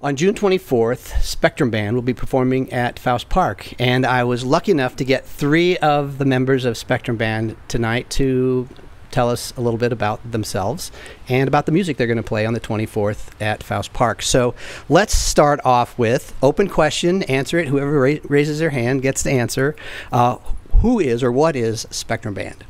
On June 24th, Spectrum Band will be performing at Faust Park, and I was lucky enough to get 3 of the members of Spectrum Band tonight to tell us a little bit about themselves and about the music they're going to play on the 24th at Faust Park. So let's start off with open question, answer it. Whoever raises their hand gets to answer. Who is or what is Spectrum Band?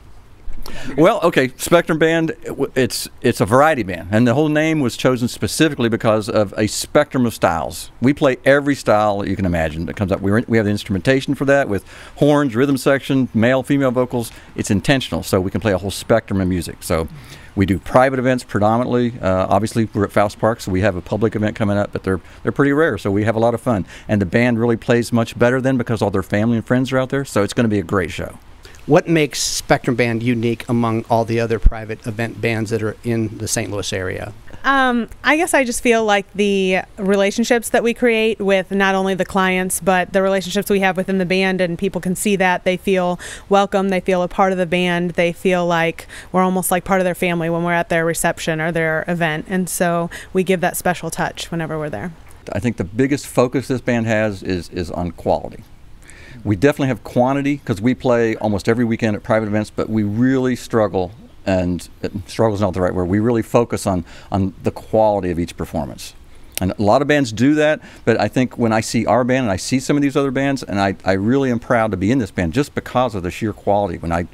Well, okay, Spectrum Band, it's a variety band, and the whole name was chosen specifically because of a spectrum of styles. We play every style that you can imagine that comes up. We have the instrumentation for that with horns, rhythm section, male, female vocals. It's intentional, so we can play a whole spectrum of music. So we do private events predominantly. Obviously, we're at Faust Park, so we have a public event coming up, but they're pretty rare, so we have a lot of fun. And the band really plays much better then because all their family and friends are out there, so it's going to be a great show. What makes Spectrum Band unique among all the other private event bands that are in the St. Louis area? I guess I just feel like the relationships that we create with not only the clients, but the relationships we have within the band, and people can see that. They feel welcome, they feel a part of the band, they feel like we're almost like part of their family when we're at their reception or their event, and so we give that special touch whenever we're there. I think the biggest focus this band has is on quality. We definitely have quantity because we play almost every weekend at private events, but we really struggle, and struggle is not the right word, we really focus on the quality of each performance. And a lot of bands do that, but I think when I see our band and I see some of these other bands, and I really am proud to be in this band just because of the sheer quality. When I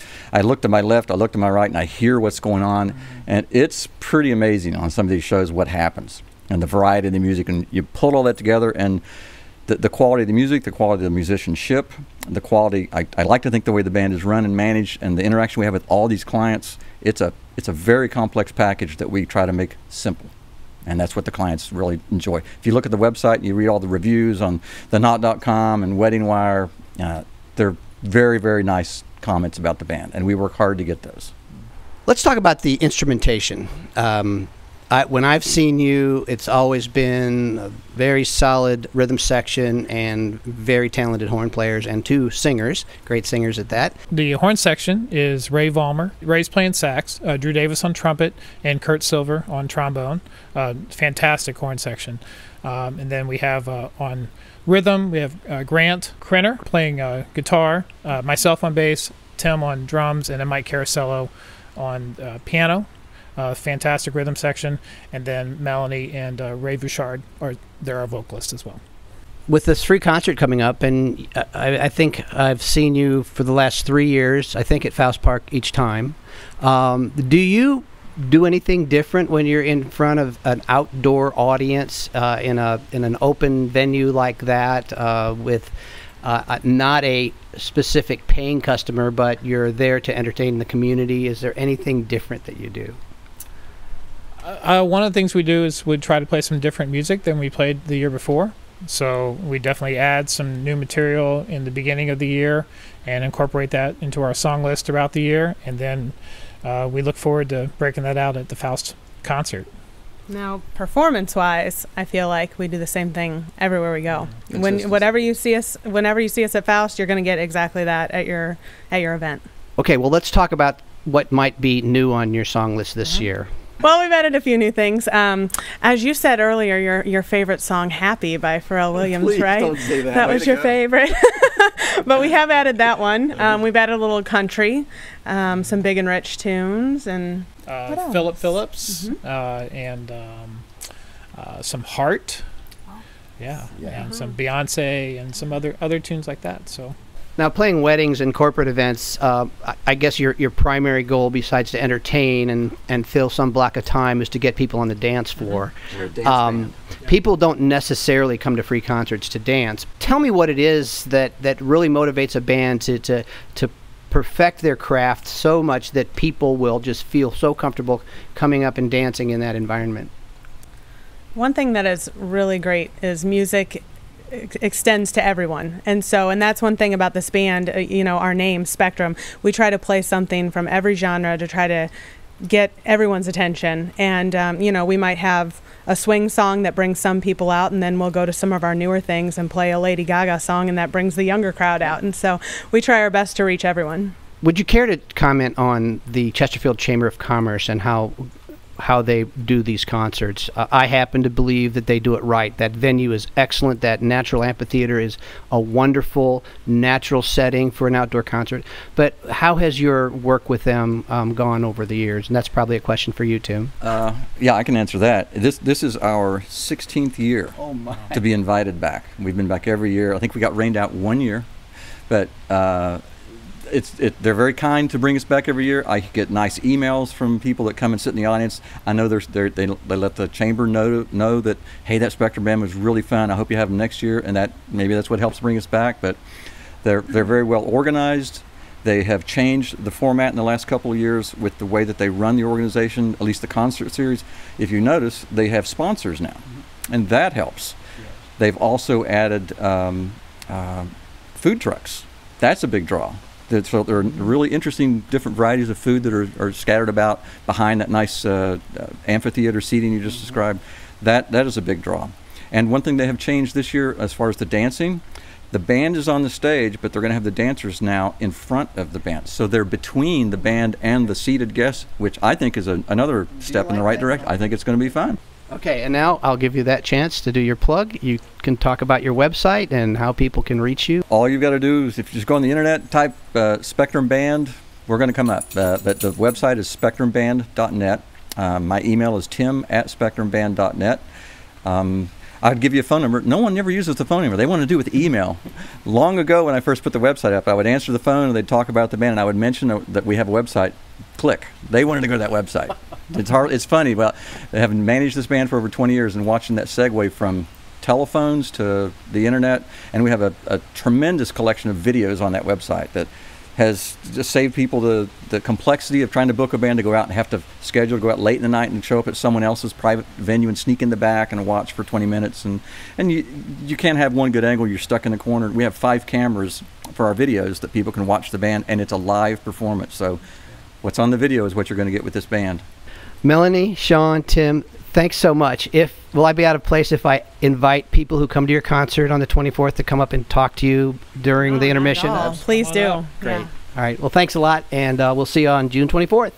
look to my left, I look to my right, and I hear what's going on, and it's pretty amazing on some of these shows what happens, and the variety of the music, and you pull all that together, and the quality of the music, the quality of the musicianship, the quality, I like to think the way the band is run and managed, and the interaction we have with all these clients, it's a very complex package that we try to make simple. And that's what the clients really enjoy. If you look at the website and you read all the reviews on thenot.com and Wedding Wire, they're very, very nice comments about the band, and we work hard to get those. Let's talk about the instrumentation. When I've seen you, it's always been a very solid rhythm section and very talented horn players and 2 singers, great singers at that. The horn section is Ray Vollmer. Ray's playing sax, Drew Davis on trumpet, and Kurt Silver on trombone. Fantastic horn section. And then we have on rhythm, we have Grant Krenner playing guitar, myself on bass, Tim on drums, and then Mike Caracello on piano. Fantastic rhythm section, and then Melanie and Ray Bouchard they're our vocalists as well. With this free concert coming up, and I think I've seen you for the last 3 years, I think at Faust Park each time. Do you do anything different when you're in front of an outdoor audience in an open venue like that with not a specific paying customer, but you're there to entertain the community? Is there anything different that you do? One of the things we do is we try to play some different music than we played the year before. So we definitely add some new material in the beginning of the year and incorporate that into our song list throughout the year. And then we look forward to breaking that out at the Faust concert. Now, performance-wise, I feel like we do the same thing everywhere we go. Whenever you see us at Faust, you're going to get exactly that at your event. Okay, well, let's talk about what might be new on your song list this year. Well, we've added a few new things. As you said earlier, your favorite song, "Happy" by Pharrell Williams, Please right? Don't say that. That was your favorite. But we have added that one. We've added a little country, some Big and Rich tunes, and Philip Phillips, and some Heart. Yeah, and some Beyonce and some other tunes like that. So. Now, playing weddings and corporate events, I guess your primary goal, besides to entertain and fill some block of time, is to get people on the dance floor. We're a dance band. People don't necessarily come to free concerts to dance. Tell me what it is that really motivates a band to perfect their craft so much that people will just feel so comfortable coming up and dancing in that environment. One thing that is really great is music extends to everyone, and that's one thing about this band. Our name, Spectrum, we try to play something from every genre to try to get everyone's attention. And we might have a swing song that brings some people out, and then we'll go to some of our newer things and play a Lady Gaga song, and that brings the younger crowd out. And so we try our best to reach everyone. Would you care to comment on the Chesterfield Chamber of Commerce and how how they do these concerts. I happen to believe that they do it right. That venue is excellent. That natural amphitheater is a wonderful natural setting for an outdoor concert. But how has your work with them gone over the years? And that's probably a question for you, Tim. Yeah, I can answer that. This is our 16th year to be invited back. We've been back every year. I think we got rained out one year, but they're very kind to bring us back every year. I get nice emails from people that come and sit in the audience. I know they let the chamber know that, hey, that Spectrum Band was really fun. I hope you have them next year, and that maybe that's what helps bring us back. But they're very well organized. They have changed the format in the last couple of years with the way that they run the organization, at least the concert series. If you notice, they have sponsors now, and that helps. They've also added food trucks. That's a big draw. So there are really interesting different varieties of food that are scattered about behind that nice amphitheater seating you just described. That is a big draw. And one thing they have changed this year as far as the dancing, the band is on the stage, but they're going to have the dancers now in front of the band. So they're between the band and the seated guests, which I think is another step in the right direction. I think it's going to be fun. Okay, and now I'll give you that chance to do your plug. You can talk about your website and how people can reach you. All you've got to do is if you just go on the internet, type Spectrum Band, we're going to come up. But the website is spectrumband.net. My email is tim@spectrumband.net. I'd give you a phone number. No one ever uses the phone number. They want to do it with email. Long ago when I first put the website up, I would answer the phone and they'd talk about the band and I would mention that we have a website. Click. They wanted to go to that website. It's funny. Well, having managed this band for over 20 years and watching that segue from telephones to the internet, and we have a tremendous collection of videos on that website that has just saved people the complexity of trying to book a band to go out and have to schedule to go out late in the night and show up at someone else's private venue and sneak in the back and watch for 20 minutes. And you can't have one good angle. You're stuck in the corner. We have 5 cameras for our videos that people can watch the band, and it's a live performance. So what's on the video is what you're going to get with this band. Melanie, Sean, Tim, thanks so much. Will I be out of place if I invite people who come to your concert on the 24th to come up and talk to you during the intermission? Please do. Great. Yeah. All right. Well, thanks a lot, and we'll see you on June 24th.